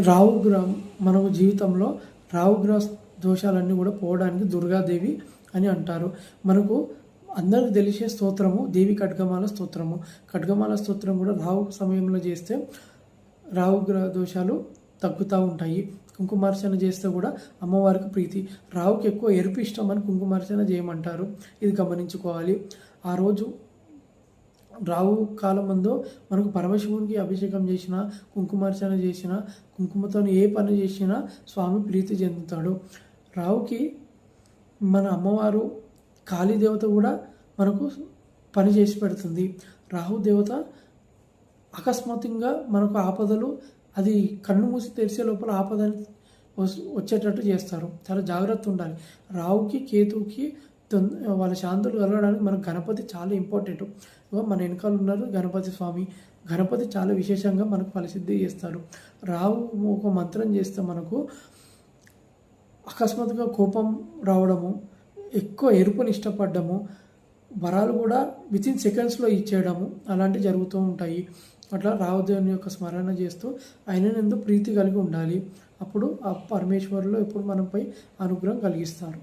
రాహుగ్రహ మనకు జీవితంలో రాహుగ్రహ దోషాలన్నీ కూడా పోవడానికి దుర్గాదేవి అని అంటారు. మనకు అందరికి తెలిసే స్తోత్రము దేవి ఖడ్గమాల స్తోత్రము. ఖడ్గమాల స్తోత్రం కూడా రాహు సమయంలో చేస్తే రాహుగ్రహ దోషాలు తగ్గుతూ ఉంటాయి. కుంకుమార్చన చేస్తే కూడా అమ్మవారికి ప్రీతి. రాహుకి ఎక్కువ ఎరుపు ఇష్టం అని కుంకుమార్చన చేయమంటారు. ఇది గమనించుకోవాలి. ఆ రోజు రాహు కాలం ముందు మనకు పరమశివునికి అభిషేకం చేసిన, కుంకుమార్చన చేసిన, కుంకుమతో ఏ పని చేసినా స్వామి ప్రీతి చెందుతాడు. రాహుకి మన అమ్మవారు కాళీదేవత కూడా మనకు పని చేసి పెడుతుంది. రాహు దేవత అకస్మాత్తుగా మనకు ఆపదలు, అది కన్ను మూసి తెరిచే లోపల ఆపదని వచ్చేటట్టు చేస్తారు. చాలా జాగ్రత్త ఉండాలి. రాహుకి కేతువుకి వాళ్ళ శాంతులు కలగడానికి మనకు గణపతి చాలా ఇంపార్టెంట్. మన వెనకాల ఉన్నారు గణపతి స్వామి. గణపతి చాలా విశేషంగా మనకు ఫలసిద్ధి చేస్తారు. రాహు ఒక మంత్రం చేస్తే మనకు అకస్మాత్తుగా కోపం రావడము, ఎక్కువ ఎరుపుని ఇష్టపడ్డము, వరాలు కూడా వితిన్ సెకండ్స్లో ఇచ్చేయడము అలాంటివి జరుగుతూ ఉంటాయి. అట్లా రాహుదేవుని యొక్క స్మరణ చేస్తూ ఆయన ఎందు ప్రీతి కలిగి ఉండాలి. అప్పుడు ఆ పరమేశ్వరులు ఎప్పుడు మనపై అనుగ్రహం కలిగిస్తారు.